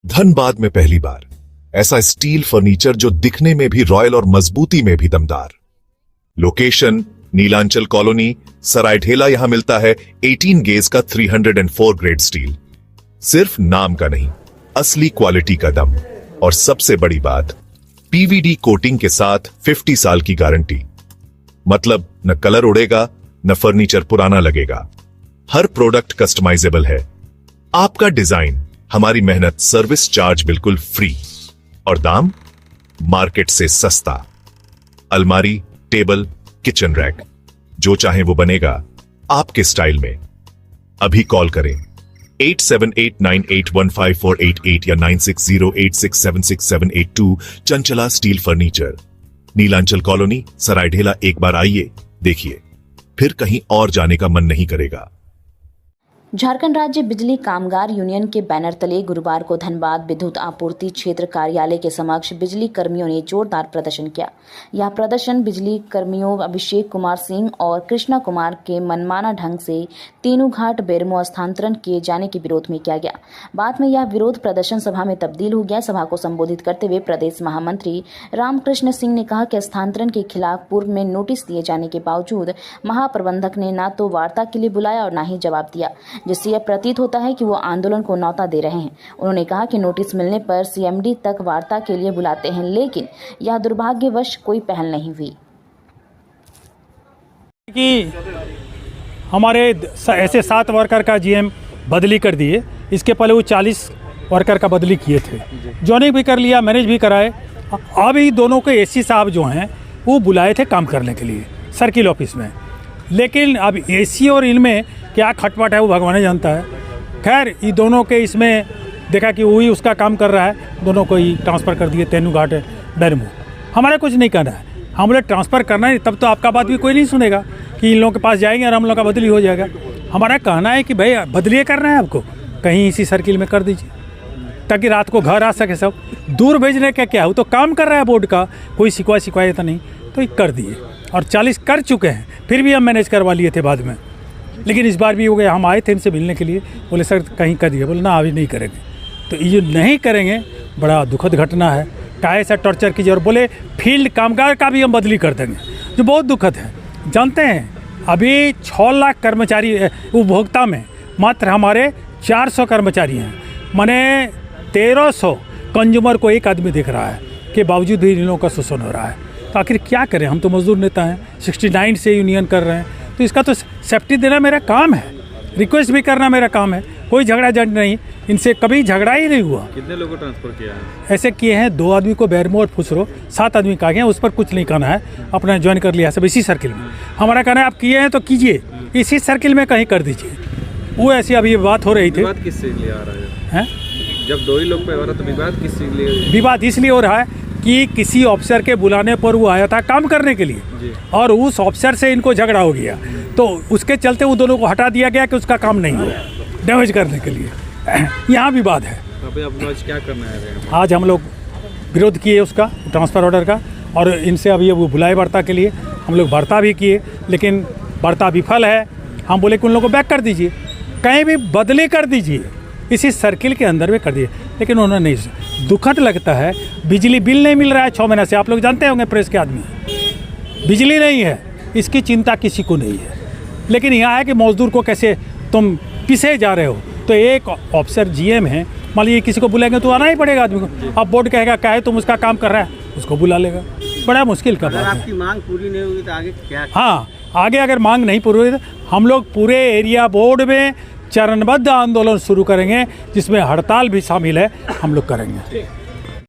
धनबाद में पहली बार ऐसा स्टील फर्नीचर जो दिखने में भी रॉयल और मजबूती में भी दमदार। Location Nilanchal colony, Saraidhela. यहां मिलता है 18 गेज का 304 ग्रेड स्टील। सिर्फ नाम का नहीं, असली क्वालिटी का दम। और सबसे बड़ी बात, पीवीडी कोटिंग के साथ 50 साल की गारंटी। मतलब न कलर उड़ेगा, न फर्नीचर पुराना लगेगा। हर प्रोडक्ट कस्टमाइजेबल है। आपका डिजाइन, हमारी मेहनत, सर्विस चार्ज बिल्कुल फ्री। और दाम मार्केट से सस्ता। अलमारी, टेबल, किचन रैक, जो चाहे वो बनेगा आपके स्टाइल में। अभी कॉल करें 8789815488 या 9608676782। Chanchala steel furniture, Nilanchal colony, Saraidhela. एक बार आइए, देखिए, फिर कहीं और जाने का मन नहीं करेगा। झारखंड राज्य बिजली कामगार यूनियन के बैनर तले गुरुवार को धनबाद विद्युत आपूर्ति क्षेत्र कार्यालय के समक्ष बिजली कर्मियों ने जोरदार प्रदर्शन किया। यह प्रदर्शन बिजली कर्मियों अभिषेक कुमार सिंह और कृष्णा कुमार के मनमाना ढंग से तीनों घाट बेरमो स्थानांतरण किए जाने के विरोध में किया गया। बाद में यह विरोध प्रदर्शन सभा में तब्दील हो गया। सभा को संबोधित करते हुए प्रदेश महामंत्री रामकृष्ण सिंह ने कहा कि स्थानांतरण के खिलाफ पूर्व में नोटिस दिए जाने के बावजूद महाप्रबंधक ने न तो वार्ता के लिए बुलाया और न ही जवाब दिया, जिससे यह प्रतीत होता है कि वो आंदोलन को न्योता दे रहे हैं। उन्होंने कहा कि नोटिस मिलने पर सीएमडी तक वार्ता के लिए बुलाते हैं, लेकिन यह दुर्भाग्यवश कोई पहल नहीं हुई। कि हमारे ऐसे 7 वर्कर का जीएम बदली कर दिए। इसके पहले वो 40 वर्कर का बदली किए थे। जॉइनिंग भी कर लिया, मैनेज भी कराए। अभी दोनों के एसी साहब जो हैं वो बुलाए थे काम करने के लिए सर्किल ऑफिस में, लेकिन अब एसी और इनमें क्या खटपट है वो भगवान ही जानता है। खैर, ये दोनों के इसमें देखा कि वही उसका काम कर रहा है, दोनों को ही ट्रांसफ़र कर दिए तेनू घाट बेरमो। हमारा कुछ नहीं करना है, हम लोग ट्रांसफ़र करना है, तब तो आपका बात भी कोई नहीं सुनेगा कि इन लोगों के पास जाएंगे और हम लोग का बदली हो जाएगा। हमारा कहना है कि भाई बदली करना है आपको, कहीं इसी सर्किल में कर दीजिए ताकि रात को घर आ सके सब। दूर भेजने का क्या हो, तो काम कर रहा है बोर्ड का, कोई शिकवा तो नहीं, तो ये कर दिए। और 40 कर चुके हैं, फिर भी हम मैनेज करवा लिए थे बाद में, लेकिन इस बार भी हो गया। हम आए थे इनसे मिलने के लिए, बोले सर कहीं कर दिए, बोले ना अभी नहीं करेंगे। तो ये जो नहीं करेंगे बड़ा दुखद घटना है। क्या ऐसा टॉर्चर कीजिए, और बोले फील्ड कामगार का भी हम बदली कर देंगे, जो बहुत दुखद है। जानते हैं अभी 6 लाख कर्मचारी उपभोक्ता में मात्र हमारे 400 कर्मचारी हैं, माने 1300 कंज्यूमर को एक आदमी दिख रहा है कि बावजूद भी इन लोगों का शोषण हो रहा है। तो आखिर क्या करें, हम तो मजदूर नेता हैं, 69 से यूनियन कर रहे हैं, तो इसका तो सेफ्टी देना मेरा काम है, रिक्वेस्ट भी करना मेरा काम है। कोई झगड़ा झंड नहीं, इनसे कभी झगड़ा ही नहीं हुआ। कितने लोगों को ट्रांसफर किया है? ऐसे किए हैं 2 आदमी को बेरमो और फुसरो, 7 आदमी का गए, उस पर कुछ नहीं कहना है, अपना ज्वाइन कर लिया सब इसी सर्किल में। हमारा कहना है आप किए हैं तो कीजिए, इसी सर्किल में कहीं कर दीजिए। वो ऐसी अभी बात हो रही थी। विवाद किस चीज़ लिए आ रहा है? जब 2 ही लोग पे हो रहा तो विवाद किस चीज़ लिए? विवाद इसलिए हो रहा है कि किसी ऑफिसर के बुलाने पर वो आया था काम करने के लिए, और उस ऑफिसर से इनको झगड़ा हो गया, तो उसके चलते वो दोनों को हटा दिया गया कि उसका काम नहीं हो, डैमेज करने के लिए। यहाँ विवाद है। अभी आप आज क्या करना है? आज हम लोग विरोध किए उसका, ट्रांसफ़र ऑर्डर का, और इनसे अभी वो बुलाए वार्ता के लिए। हम लोग वार्ता भी किए, लेकिन वार्ता विफल है। हम बोले कि उन लोगों को बैक कर दीजिए, कहीं भी बदली कर दीजिए, इसी सर्किल के अंदर में कर दिए, लेकिन उन्होंने नहीं। दुखद लगता है, बिजली बिल नहीं मिल रहा है 6 महीने से। आप लोग जानते होंगे, प्रेस के आदमी, बिजली नहीं है, इसकी चिंता किसी को नहीं है। लेकिन यहाँ है कि मजदूर को कैसे तुम पिसे जा रहे हो। तो एक ऑफिसर जीएम है, मान लीजिए किसी को बुलाएंगे तो आना ही पड़ेगा आदमी को। अब बोर्ड कहेगा क्या है, तुम उसका काम कर रहा है, उसको बुला लेगा। बड़ा मुश्किल का बात है। आपकी मांग पूरी नहीं होगी तो आगे क्या? हाँ, आगे अगर मांग नहीं पूरी हुई तो हम लोग पूरे एरिया बोर्ड में चरणबद्ध आंदोलन शुरू करेंगे, जिसमें हड़ताल भी शामिल है, हम लोग करेंगे।